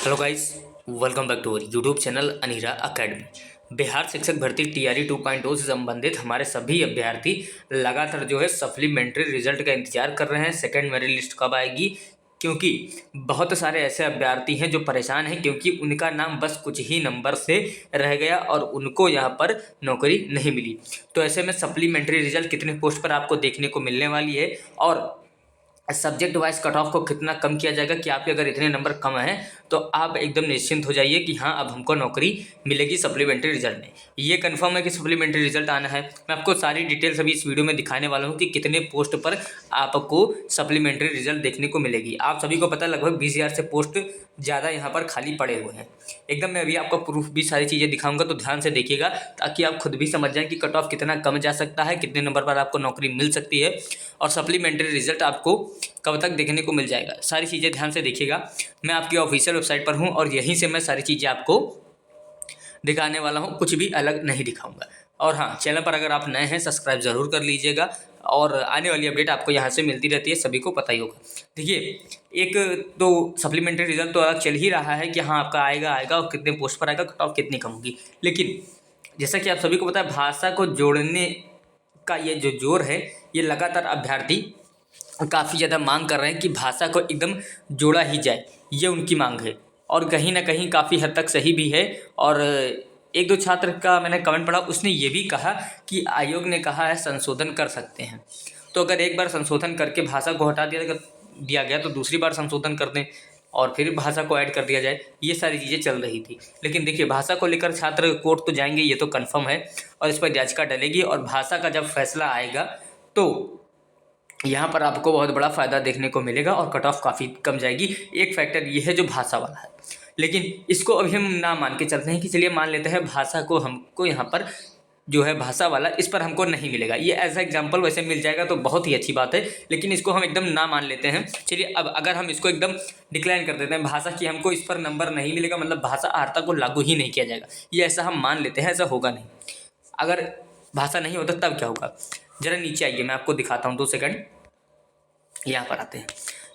Hello guys, welcome back to our YouTube channel Anira academy. Bihar शिक्षक भर्ती TRE 2.0 से संबंधित हमारे सभी अभ्यर्थी लगातार जो है सप्लीमेंट्री रिजल्ट का इंतजार कर रहे हैं। सेकंड मेरिट लिस्ट कब आएगी, क्योंकि बहुत सारे ऐसे अभ्यर्थी हैं जो परेशान हैं क्योंकि उनका नाम बस कुछ ही नंबर से रह गया और उनको यहाँ पर नौकरी नहीं मिली। तो ऐसे में सप्लीमेंट्री रिजल्ट कितने पोस्ट पर आपको देखने को मिलने वाली है और सब्जेक्ट वाइज कट ऑफ को कितना कम किया जाएगा कि आपके अगर इतने नंबर कम हैं तो आप एकदम निश्चिंत हो जाइए कि हाँ अब हमको नौकरी मिलेगी सप्लीमेंट्री रिजल्ट में। ये कंफर्म है कि सप्लीमेंट्री रिजल्ट आना है। मैं आपको सारी डिटेल्स अभी इस वीडियो में दिखाने वाला हूँ कि कितने पोस्ट पर आपको सप्लीमेंट्री रिजल्ट देखने को मिलेगी। आप सभी को पता है लगभग 20,000 से पोस्ट ज़्यादा यहाँ पर खाली पड़े हुए हैं। एकदम मैं अभी आपको प्रूफ भी सारी चीज़ें दिखाऊंगा, तो ध्यान से देखिएगा ताकि आप खुद भी समझ जाएं कि कट ऑफ कितना कम जा सकता है, कितने नंबर पर आपको नौकरी मिल सकती है और सप्लीमेंट्री रिजल्ट आपको कब तक देखने को मिल जाएगा। सारी चीज़ें ध्यान से देखिएगा। मैं आपकी ऑफिशियल वेबसाइट पर हूँ और यहीं से मैं सारी चीज़ें आपको दिखाने वाला हूँ, कुछ भी अलग नहीं दिखाऊंगा। और हाँ, चैनल पर अगर आप नए हैं सब्सक्राइब ज़रूर कर लीजिएगा और आने वाली अपडेट आपको यहाँ से मिलती रहती है, सभी को पता ही होगा। देखिए, एक तो सप्लीमेंट्री रिजल्ट तो अलग चल ही रहा है कि हाँ आपका आएगा और कितने पोस्ट पर आएगा, कट ऑफ कितनी कम होगी। लेकिन जैसा कि आप सभी को पता है, भाषा को जोड़ने का ये जो जोर है, ये लगातार अभ्यर्थी काफ़ी ज़्यादा मांग कर रहे हैं कि भाषा को एकदम जोड़ा ही जाए, ये उनकी मांग है और कहीं ना कहीं काफ़ी हद तक सही भी है। और एक दो छात्र का मैंने कमेंट पढ़ा, उसने ये भी कहा कि आयोग ने कहा है संशोधन कर सकते हैं। तो अगर एक बार संशोधन करके भाषा को हटा दिया गया तो दूसरी बार संशोधन कर दें और फिर भाषा को ऐड कर दिया जाए, ये सारी चीज़ें चल रही थी। लेकिन देखिए, भाषा को लेकर छात्र कोर्ट तो जाएंगे, ये तो कन्फर्म है और इस पर याचिका डलेगी और भाषा का जब फैसला आएगा तो यहाँ पर आपको बहुत बड़ा फ़ायदा देखने को मिलेगा और कट ऑफ काफ़ी कम जाएगी। एक फैक्टर ये है जो भाषा वाला है, लेकिन इसको अभी हम ना मान के चलते हैं कि चलिए मान लेते हैं भाषा को हमको यहाँ पर जो है भाषा वाला इस पर हमको नहीं मिलेगा। ये एज एग्जाम्पल वैसे मिल जाएगा तो बहुत ही अच्छी बात है, लेकिन इसको हम एकदम ना मान लेते हैं। चलिए अब अगर हम इसको एकदम डिक्लाइन कर देते हैं भाषा की हमको इस पर नंबर नहीं मिलेगा, मतलब भाषा आर्ता को लागू ही नहीं किया जाएगा, ये ऐसा हम मान लेते हैं। ऐसा होगा नहीं। अगर भाषा नहीं होता तब क्या होगा, ज़रा नीचे आइए, मैं आपको दिखाता हूँ। 2 सेकंड, यहाँ पर आते हैं।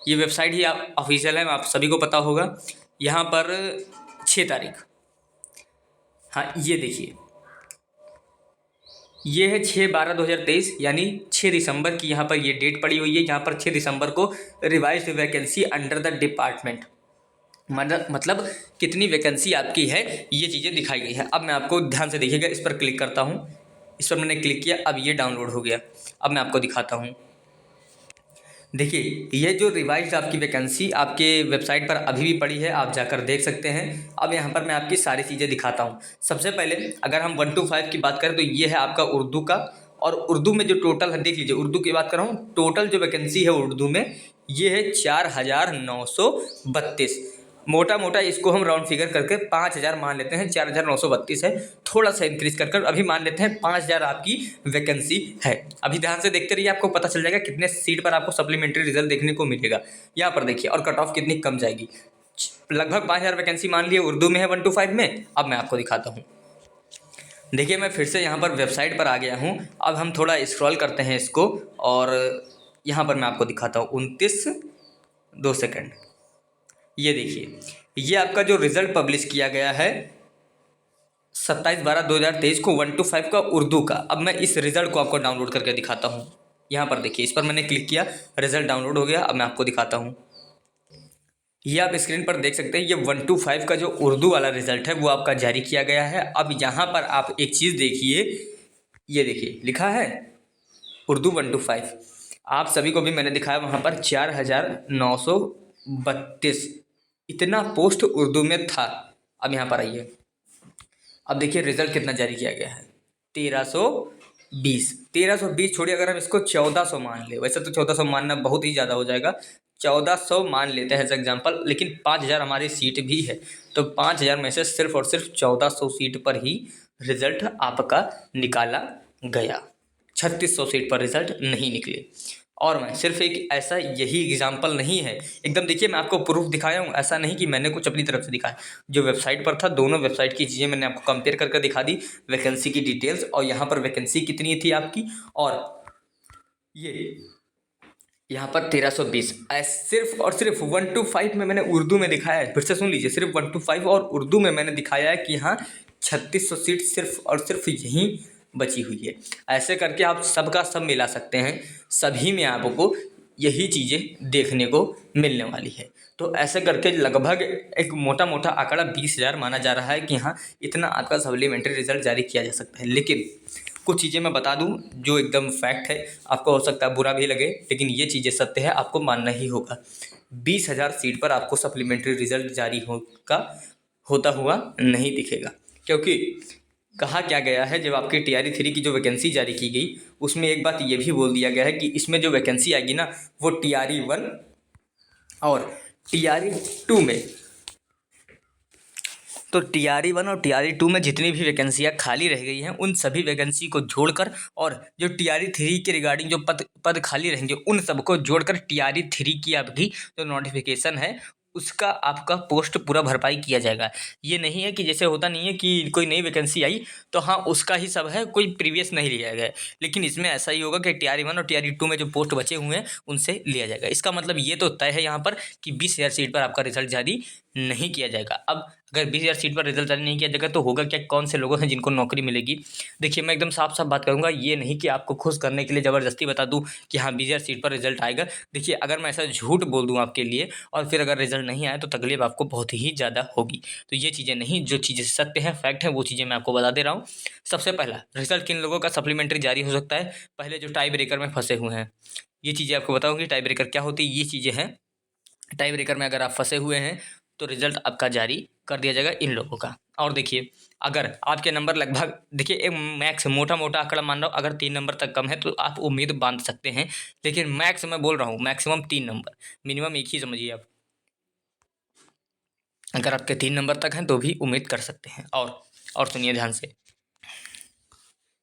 ये वेबसाइट ही आप ऑफिशियल है, आप सभी को पता होगा। यहाँ पर 6 तारीख, हाँ ये देखिए, ये है 6/12/2023 यानी 6 दिसंबर की यहाँ पर ये डेट पड़ी हुई है। यहाँ पर 6 दिसंबर को revised vacancy under the department, मतलब कितनी वैकेंसी आपकी है, ये चीज़ें दिखाई गई है। अब मैं आपको ध्यान से देखिएगा, इस पर क्लिक करता हूँ। इस पर मैंने क्लिक किया, अब ये डाउनलोड हो गया। अब मैं आपको दिखाता हूँ। देखिए, ये जो रिवाइज्ड आपकी वैकेंसी आपके वेबसाइट पर अभी भी पड़ी है, आप जाकर देख सकते हैं। अब यहाँ पर मैं आपकी सारी चीज़ें दिखाता हूँ। सबसे पहले अगर हम 1 to 5 की बात करें तो ये है आपका उर्दू का, और उर्दू में जो टोटल है, देख लीजिए, उर्दू की बात कर रहा हूँ, टोटल जो वैकेंसी है उर्दू में ये है 4,932। मोटा मोटा इसको हम राउंड फिगर करके 5,000 मान लेते हैं। 4,932 है, थोड़ा सा इंक्रीज कर अभी मान लेते हैं 5,000 आपकी वैकेंसी है। अभी ध्यान से देखते रहिए, आपको पता चल जाएगा कितने सीट पर आपको सप्लीमेंट्री रिजल्ट देखने को मिलेगा। यहाँ पर देखिए, और कट ऑफ कितनी कम जाएगी। लगभग 5,000 वैकेंसी मान लिए उर्दू में है 1 to 5 में। अब मैं आपको दिखाता हूँ। देखिए, मैं फिर से यहाँ पर वेबसाइट पर आ गया हूँ। अब हम थोड़ा स्क्रॉल करते हैं इसको और यहाँ पर मैं आपको दिखाता हूँ। 29, 2 सेकेंड, ये देखिए, ये आपका जो रिज़ल्ट पब्लिश किया गया है 27/12/2023 को 1 to 5 का उर्दू का। अब मैं इस रिज़ल्ट को आपको डाउनलोड करके दिखाता हूँ। यहाँ पर देखिए, इस पर मैंने क्लिक किया, रिज़ल्ट डाउनलोड हो गया। अब मैं आपको दिखाता हूँ। ये आप स्क्रीन पर देख सकते हैं, ये 1 to 5 का जो उर्दू वाला रिज़ल्ट है वो आपका जारी किया गया है। अब यहाँ पर आप एक चीज़ देखिए, ये देखिए लिखा है उर्दू 1 to 5। आप सभी को भी मैंने दिखाया, वहाँ पर 4,932 इतना पोस्ट उर्दू में था। अब यहाँ पर आइए, अब देखिए रिजल्ट कितना जारी किया गया है, 1320 छोड़िए, अगर हम इसको 1400 मान ले, वैसे तो 1400 मानना बहुत ही ज़्यादा हो जाएगा, 1400 मान लेते हैं एज एग्जाम्पल, लेकिन 5,000 हमारी सीट भी है, तो 5,000 में से सिर्फ और सिर्फ 1400 सीट पर ही रिजल्ट आपका निकाला गया। 3600 सीट पर रिजल्ट नहीं निकले। और मैं सिर्फ एक ऐसा यही एग्जाम्पल नहीं है, एकदम देखिए मैं आपको प्रूफ दिखाया हूँ, ऐसा नहीं कि मैंने कुछ अपनी तरफ से दिखाया। जो वेबसाइट पर था, दोनों वेबसाइट की चीज़ें मैंने आपको कंपेयर करके दिखा दी, वैकेंसी की डिटेल्स, और यहाँ पर वैकेंसी कितनी थी आपकी, और ये यहाँ पर 1320 सिर्फ और सिर्फ 1 to 5 में मैंने उर्दू में दिखाया है। फिर से सुन लीजिए, सिर्फ 1 to 5 और उर्दू में मैंने दिखाया है कि यहाँ 3600 सीट सिर्फ और सिर्फ यहीं बची हुई है। ऐसे करके आप सबका सब मिला सकते हैं, सभी में आपको यही चीज़ें देखने को मिलने वाली है। तो ऐसे करके लगभग एक मोटा मोटा आंकड़ा 20,000 माना जा रहा है कि हाँ इतना आपका सप्लीमेंट्री रिजल्ट जारी किया जा सकता है। लेकिन कुछ चीज़ें मैं बता दूं जो एकदम फैक्ट है, आपको हो सकता है बुरा भी लगे, लेकिन ये चीज़ें सत्य है, आपको मानना ही होगा। 20,000 सीट पर आपको सप्लीमेंट्री रिजल्ट जारी होता हुआ नहीं दिखेगा, क्योंकि कहा क्या गया है, जब आपकी TRE 3 की जो वैकेंसी जारी की गई उसमें एक बात ये भी बोल दिया गया है कि इसमें जो वैकेंसी आएगी ना वो TRE 1 और TRE 2 में, तो TRE 1 और TRE 2 में जितनी भी वैकेंसियाँ खाली रह गई हैं उन सभी वैकेंसी को जोड़कर और जो TRE 3 के रिगार्डिंग जो पद खाली रहेंगे उन सबको जोड़कर TRE 3 की आपकी जो नोटिफिकेशन है उसका आपका पोस्ट पूरा भरपाई किया जाएगा। ये नहीं है कि जैसे होता नहीं है कि कोई नई वैकेंसी आई तो हाँ उसका ही सब है, कोई प्रीवियस नहीं लिया गया है। लेकिन इसमें ऐसा ही होगा कि TRE 1 और TRE 2 में जो पोस्ट बचे हुए हैं उनसे लिया जाएगा। इसका मतलब ये तो तय है यहाँ पर कि 20,000 सीट पर आपका रिजल्ट जारी नहीं किया जाएगा। अब अगर 20,000 सीट पर रिजल्ट जारी नहीं किया जाएगा तो होगा क्या, कौन से लोग हैं जिनको नौकरी मिलेगी। देखिए मैं एकदम साफ साफ बात करूंगा, ये नहीं कि आपको खुश करने के लिए ज़बरदस्ती बता दूं कि हाँ 20,000 सीट पर रिजल्ट आएगा। देखिए अगर मैं ऐसा झूठ बोल दूं आपके लिए और फिर अगर रिजल्ट नहीं आया तो तकलीफ आपको बहुत ही ज़्यादा होगी। तो ये चीज़ें नहीं, जो चीज़ें सत्य हैं, फैक्ट हैं, वो चीज़ें मैं आपको बता दे रहा हूँ। सबसे पहला रिजल्ट किन लोगों का सप्लीमेंट्री जारी हो सकता है, पहले जो टाई ब्रेकर में फंसे हुए हैं। ये चीज़ें आपको बताऊँगी टाई ब्रेकर क्या होती है। ये चीज़ें हैं, टाई ब्रेकर में अगर आप फंसे हुए हैं तो रिजल्ट आपका जारी कर दिया जाएगा इन लोगों का। और देखिए अगर आपके नंबर लगभग, देखिए एक मैक्स मोटा मोटा आंकड़ा मान रहा हूँ, अगर 3 नंबर तक कम है तो आप उम्मीद बांध सकते हैं। लेकिन मैक्स मैं बोल रहा हूँ, मैक्सिमम 3 नंबर, मिनिमम एक ही समझिए आप। अगर आपके 3 नंबर तक हैं तो भी उम्मीद कर सकते हैं। और सुनिए ध्यान से,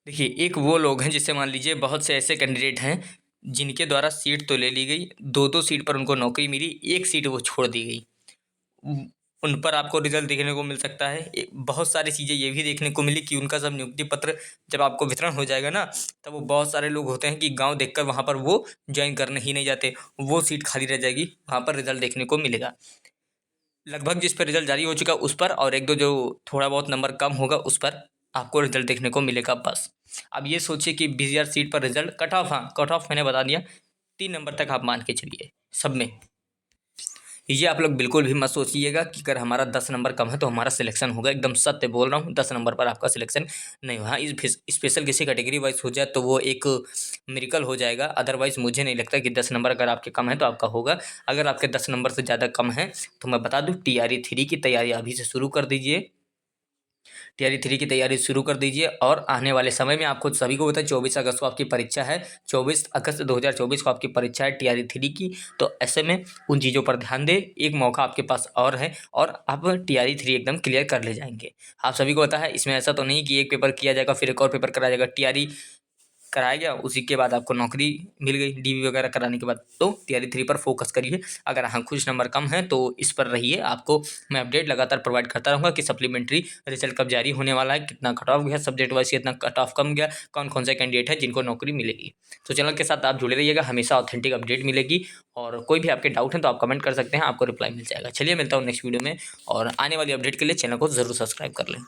देखिए एक वो लोग हैं जिससे मान लीजिए बहुत से ऐसे कैंडिडेट हैं जिनके द्वारा सीट तो ले ली गई, 2-2 सीट पर उनको नौकरी मिली, एक सीट वो छोड़ दी गई, उन पर आपको रिजल्ट देखने को मिल सकता है। बहुत सारी चीज़ें ये भी देखने को मिली कि उनका सब नियुक्ति पत्र जब आपको वितरण हो जाएगा ना, तब वो बहुत सारे लोग होते हैं कि गांव देखकर वहाँ पर वो ज्वाइन करने ही नहीं जाते, वो सीट खाली रह जाएगी, वहाँ पर रिजल्ट देखने को मिलेगा। लगभग जिस पर रिजल्ट जारी हो चुका उस पर और एक दो जो थोड़ा बहुत नंबर कम होगा उस पर आपको रिजल्ट देखने को मिलेगा बस। अब ये सोचिए कि 20,000 सीट पर रिजल्ट कट ऑफ, हाँ कट ऑफ मैंने बता दिया, 3 नंबर तक आप मान के चलिए सब में। ये आप लोग बिल्कुल भी मत सोचिएगा कि अगर हमारा 10 नंबर कम है तो हमारा सिलेक्शन होगा, एकदम सत्य बोल रहा हूँ, 10 नंबर पर आपका सिलेक्शन नहीं हुआ। इस स्पेशल किसी कैटेगरी वाइज हो जाए तो वो एक मिरेकल हो जाएगा, अदरवाइज मुझे नहीं लगता कि 10 नंबर अगर आपके कम है तो आपका होगा। अगर आपके 10 नंबर से ज़्यादा कम है तो मैं बता दूँ TRE 3 की तैयारी अभी से शुरू कर दीजिए, TRE 3 की तैयारी शुरू कर दीजिए। और आने वाले समय में आपको सभी को पता है 24 अगस्त को आपकी परीक्षा है, 24 अगस्त 2024 को आपकी परीक्षा है TRE 3 की। तो ऐसे में उन चीज़ों पर ध्यान दें, एक मौका आपके पास और है और आप TRE 3 एकदम क्लियर कर ले जाएंगे। आप सभी को पता है इसमें ऐसा तो नहीं कि एक पेपर किया जाएगा फिर एक और पेपर कराया जाएगा, TRE कराया गया उसी के बाद आपको नौकरी मिल गई DV वगैरह कराने के बाद। तो TRE 3 पर फोकस करिए। अगर हाँ कुछ नंबर कम है तो इस पर रहिए, आपको मैं अपडेट लगातार प्रोवाइड करता रहूँगा कि सप्लीमेंट्री रिजल्ट कब जारी होने वाला है, कितना कट ऑफ गया, सब्जेक्ट वाइज कितना कट ऑफ कम गया, कौन कौन से कैंडिडेट है जिनको नौकरी मिलेगी। तो चैनल के साथ आप जुड़े रहिएगा, हमेशा ऑथेंटिक अपडेट मिलेगी। और कोई भी आपके डाउट हैं तो आप कमेंट कर सकते हैं, आपको रिप्लाई मिल जाएगा। चलिए मिलता हूँ नेक्स्ट वीडियो में, और आने वाली अपडेट के लिए चैनल को ज़रूर सब्सक्राइब कर लें।